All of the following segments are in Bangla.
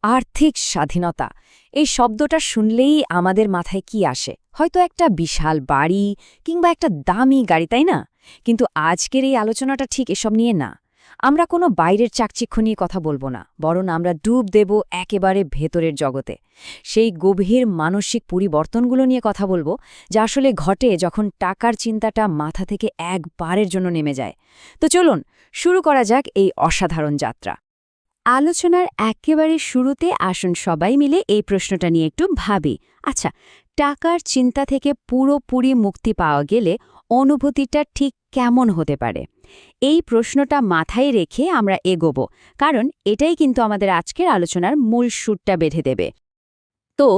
আর্থিক স্বাধীনতা এই শব্দটা শুনলেই আমাদের মাথায় কি আসে? হয়তো একটা বিশাল বাড়ি কিংবা একটা দামি গাড়ি, তাই না? কিন্তু আজকের এই আলোচনাটা ঠিক এসব নিয়ে না। আমরা কোনো বাইরের চাকচিক্য নিয়ে কথা বলবো না, বরং আমরা ডুব দেব একেবারে ভেতরের জগতে। সেই গভীর মানসিক পরিবর্তনগুলো নিয়ে কথা বলবো, যা আসলে ঘটে যখন টাকার চিন্তাটা মাথা থেকে একবারের জন্য নেমে যায়। তো চলুন শুরু করা যাক এই অসাধারণ যাত্রা। আলোচনার একেবারে শুরুতে আসুন সবাই মিলে এই প্রশ্নটা নিয়ে একটু ভাবি। আচ্ছা, টাকার চিন্তা থেকে পুরোপুরি মুক্তি পাওয়া গেলে অনুভূতিটা ঠিক কেমন হতে পারে? এই প্রশ্নটা মাথায় রেখে আমরা এগোবো, কারণ এটাই কিন্তু আমাদের আজকের আলোচনার মূল সুরটা বেঁধে দেবে। তো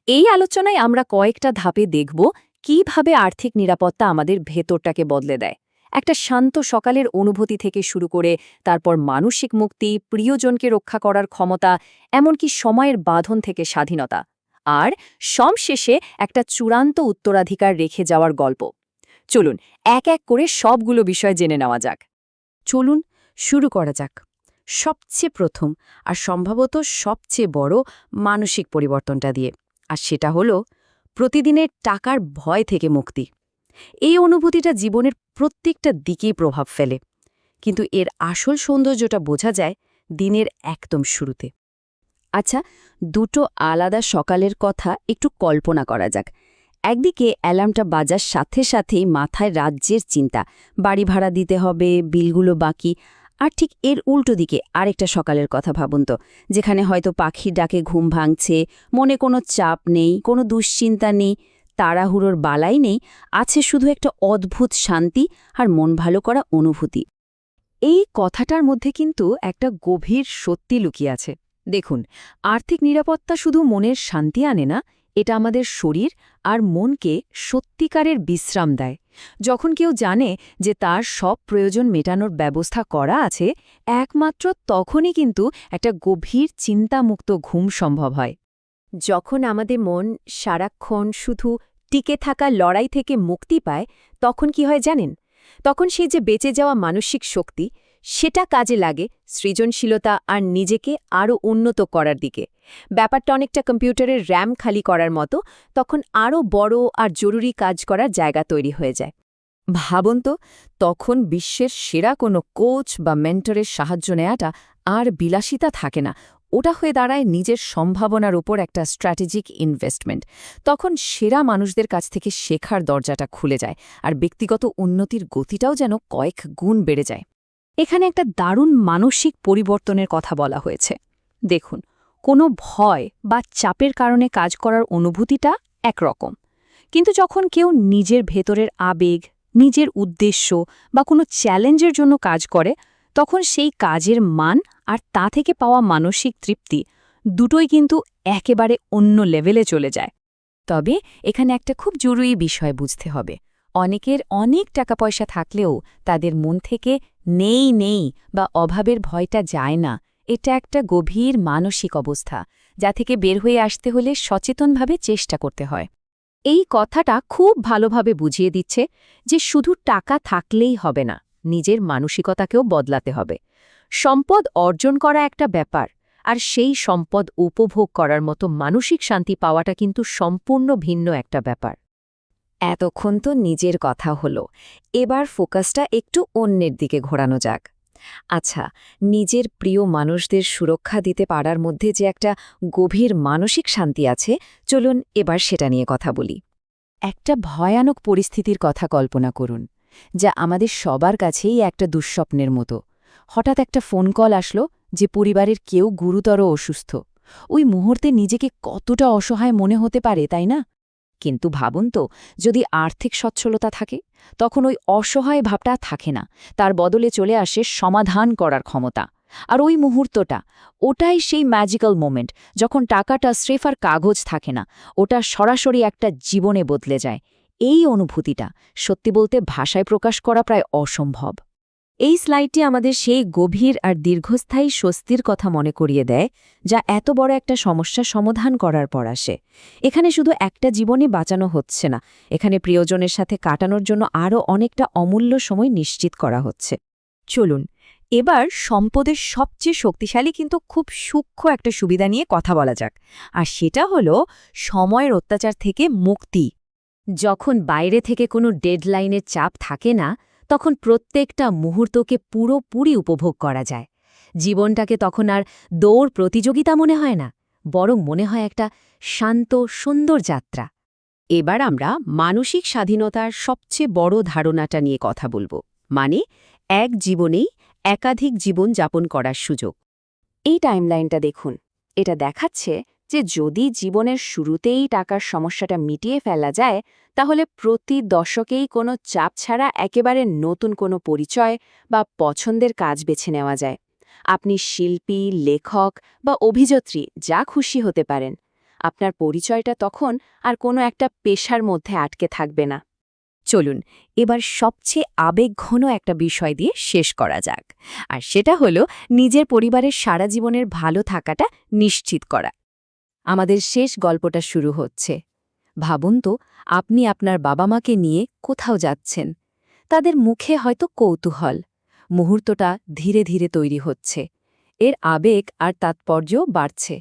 এই আলোচনায় আমরা কয়েকটা ধাপে দেখব কিভাবে আর্থিক নিরাপত্তা আমাদের ভেতরটাকে বদলে দেয়। একটা শান্ত সকালের অনুভূতি থেকে শুরু করে তারপর মানসিক মুক্তি, প্রিয়জনকে রক্ষা করার ক্ষমতা, এমনকি সময়ের বাঁধন থেকে স্বাধীনতা, আর সবশেষে একটা চূড়ান্ত উত্তরাধিকার রেখে যাওয়ার গল্প। চলুন এক এক করে সবগুলো বিষয় জেনে নেওয়া যাক। চলুন শুরু করা যাক সবচেয়ে প্রথম আর সম্ভবত সবচেয়ে বড় মানসিক পরিবর্তনটা দিয়ে, আর সেটা হলো প্রতিদিনের টাকার ভয় থেকে মুক্তি। এই অনুভূতিটা জীবনের প্রত্যেকটা দিকেই প্রভাব ফেলে, কিন্তু এর আসল সৌন্দর্যটা বোঝা যায় দিনের একদম শুরুতে। আচ্ছা, দুটো আলাদা সকালের কথা একটু কল্পনা করা যাক। একদিকে অ্যালার্মটা বাজার সাথে সাথেই মাথায় রাজ্যের চিন্তা, বাড়ি ভাড়া দিতে হবে, বিলগুলো বাকি। আর ঠিক এর উল্টো দিকে আরেকটা সকালের কথা ভাবুন তো, যেখানে হয়তো পাখির ডাকে ঘুম ভাঙছে, মনে কোনো চাপ নেই, কোনো দুশ্চিন্তা নেই, তাড়াহুড়োর বালাই নেই, আছে শুধু একটা অদ্ভুত শান্তি আর মন ভালো করা অনুভূতি। এই কথাটার মধ্যে কিন্তু একটা গভীর সত্যি লুকিয়ে আছে। দেখুন, আর্থিক নিরাপত্তা শুধু মনের শান্তি আনে না, এটা আমাদের শরীর আর মনকে সত্যিকারের বিশ্রাম দেয়। যখন কেউ জানে যে তার সব প্রয়োজন মেটানোর ব্যবস্থা করা আছে, একমাত্র তখনই কিন্তু একটা গভীর চিন্তামুক্ত ঘুম সম্ভব হয়। যখন আমাদের মন সারাক্ষণ শুধু টিকে থাকা লড়াই থেকে মুক্তি পায়, তখন কি হয় জানেন? তখন সেই যে বেঁচে যাওয়া মানসিক শক্তি, সেটা কাজে লাগে সৃজনশীলতা আর নিজেকে আরও উন্নত করার দিকে। ব্যাপারটা অনেকটা কম্পিউটারের র্যাম খালি করার মতো, তখন আরও বড় আর জরুরি কাজ করার জায়গা তৈরি হয়ে যায়। ভাবুন তো, তখন বিশ্বের সেরা কোনো কোচ বা মেন্টরের সাহায্য নেওয়াটা আর বিলাসিতা থাকে না, ওটা হয়ে দাঁড়ায় নিজের সম্ভাবনার উপর একটা স্ট্র্যাটেজিক ইনভেস্টমেন্ট। তখন সেরা মানুষদের কাছ থেকে শেখার দরজাটা খুলে যায়, আর ব্যক্তিগত উন্নতির গতিটাও যেন কয়েক গুণ বেড়ে যায়। এখানে একটা দারুণ মানসিক পরিবর্তনের কথা বলা হয়েছে। দেখুন, কোনো ভয় বা চাপের কারণে কাজ করার অনুভূতিটা একরকম, কিন্তু যখন কেউ নিজের ভেতরের আবেগ, নিজের উদ্দেশ্য বা কোনো চ্যালেঞ্জের জন্য কাজ করে, তখন সেই কাজের মান আর তা থেকে পাওয়া মানসিক তৃপ্তি দুটোই কিন্তু একেবারে অন্য লেভেলে চলে যায়। তবে এখানে একটা খুব জরুরি বিষয় বুঝতে হবে। অনেকের অনেক টাকা পয়সা থাকলেও তাদের মন থেকে নেই নেই বা অভাবের ভয়টা যায় না। এটা একটা গভীর মানসিক অবস্থা, যা থেকে বের হয়ে আসতে হলে সচেতনভাবে চেষ্টা করতে হয়। এই কথাটা খুব ভালোভাবে বুঝিয়ে দিচ্ছে যে শুধু টাকা থাকলেই হবে না, নিজের মানসিকতাকেও বদলাতে হবে। সম্পদ অর্জন করা একটা ব্যাপার, আর সেই সম্পদ উপভোগ করার মতো মানসিক শান্তি পাওয়াটা কিন্তু সম্পূর্ণ ভিন্ন একটা ব্যাপার। এতক্ষণ তো নিজের কথা হলো, এবার ফোকাসটা একটু অন্যের দিকে ঘোরানো যাক। আচ্ছা, নিজের প্রিয় মানুষদের সুরক্ষা দিতে পারার মধ্যে যে একটা গভীর মানসিক শান্তি আছে, চলুন এবার সেটা নিয়ে কথা বলি। একটা ভয়ানক পরিস্থিতির কথা কল্পনা করুন, যা আমাদের সবার কাছেই একটা দুঃস্বপ্নের মতো। হঠাৎ একটা ফোন কল আসলো যে পরিবারের কেউ গুরুতর অসুস্থ। ওই মুহূর্তে নিজেকে কতটা অসহায় মনে হতে পারে, তাই না? কিন্তু ভাবুন তো, যদি আর্থিক সচ্ছলতা থাকে, তখন ওই অসহায় ভাবটা থাকে না, তার বদলে চলে আসে সমাধান করার ক্ষমতা। আর ওই মুহূর্তটা, ওটাই সেই ম্যাজিক্যাল মোমেন্ট, যখন টাকাটা স্রেফ আর কাগজ থাকে না, ওটা সরাসরি একটা জীবনে বদলে যায়। এই অনুভূতিটা সত্যি বলতে ভাষায় প্রকাশ করা প্রায় অসম্ভব। এই স্লাইডটি আমাদের সেই গভীর আর দীর্ঘস্থায়ী স্বস্তির কথা মনে করিয়ে দেয়, যা এত বড় একটা সমস্যা সমাধান করার পর আসে। এখানে শুধু একটা জীবনই বাঁচানো হচ্ছে না, এখানে প্রিয়জনের সাথে কাটানোর জন্য আরও অনেকটা অমূল্য সময় নিশ্চিত করা হচ্ছে। চলুন এবার সম্পদের সবচেয়ে শক্তিশালী কিন্তু খুব সূক্ষ্ম একটা সুবিধা নিয়ে কথা বলা যাক, আর সেটা হলো সময়ের অত্যাচার থেকে মুক্তি। যখন বাইরে থেকে কোনো ডেডলাইনের চাপ থাকে না, তখন প্রত্যেকটা মুহূর্তকে পুরোপুরি উপভোগ করা যায়। জীবনটাকে তখন আর দৌড় প্রতিযোগিতা মনে হয় না, বরং মনে হয় একটা শান্ত সুন্দর যাত্রা। এবার আমরা মানসিক স্বাধীনতার সবচেয়ে বড় ধারণাটা নিয়ে কথা বলবো, মানে এক জীবনেই একাধিক জীবন যাপন করার সুযোগ। এই টাইমলাইনটা দেখুন, এটা দেখাচ্ছে যে যদি জীবনের শুরুতেই টাকার সমস্যাটা মিটিয়ে ফেলা যায়, তাহলে প্রতি দশকেই কোনো চাপ ছাড়া একেবারে নতুন কোনো পরিচয় বা পছন্দের কাজ বেছে নেওয়া যায়। আপনি শিল্পী, লেখক বা অভিযাত্রী যা খুশি হতে পারেন। আপনার পরিচয়টা তখন আর কোনো একটা পেশার মধ্যে আটকে থাকবে না। চলুন এবার সবচেয়ে আবেগঘন একটা বিষয় দিয়ে শেষ করা যাক, আর সেটা হলো নিজের পরিবারের সারা জীবনের ভালো থাকাটা নিশ্চিত করা। আমাদের শেষ গল্পটা শুরু হচ্ছে। ভাবুন তো, আপনি আপনার বাবা মাকে নিয়ে কোথাও যাচ্ছেন। তাদের মুখে হয়তো কৌতূহল। মুহূর্তটা ধীরে ধীরে তৈরি হচ্ছে, এর আবেগ আর তাৎপর্য বাড়ছে।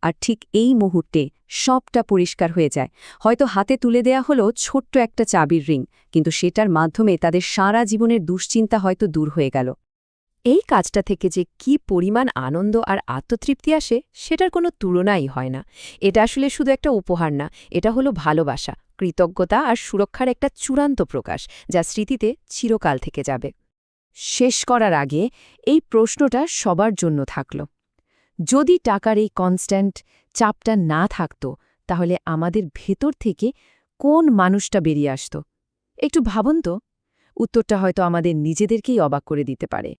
আর ঠিক এই মুহূর্তে সবটা পরিষ্কার হয়ে যায়। হয়তো হাতে তুলে দেয়া হলো ছোট্ট একটা চাবির রিং, কিন্তু সেটার মাধ্যমে তাদের সারা জীবনের দুশ্চিন্তা হয়তো দূর হয়ে গেল। এই কাজটা থেকে যে কি পরিমাণ আনন্দ আর আত্মতৃপ্তি আসে, সেটার কোনো তুলনাই হয় না। এটা আসলে শুধু একটা উপহার না, এটা হলো ভালোবাসা, কৃতজ্ঞতা আর সুরক্ষার একটা চূড়ান্ত প্রকাশ, যা স্মৃতিতে চিরকাল থেকে যাবে। শেষ করার আগে এই প্রশ্নটা সবার জন্য থাকল, যদি টাকার এই কনস্ট্যান্ট চাপটা না থাকত, তাহলে আমাদের ভেতর থেকে কোন মানুষটা বেরিয়ে আসত? একটু ভাবুন তো। উত্তরটা হয়তো আমাদের নিজেদেরকেই অবাক করে দিতে পারে।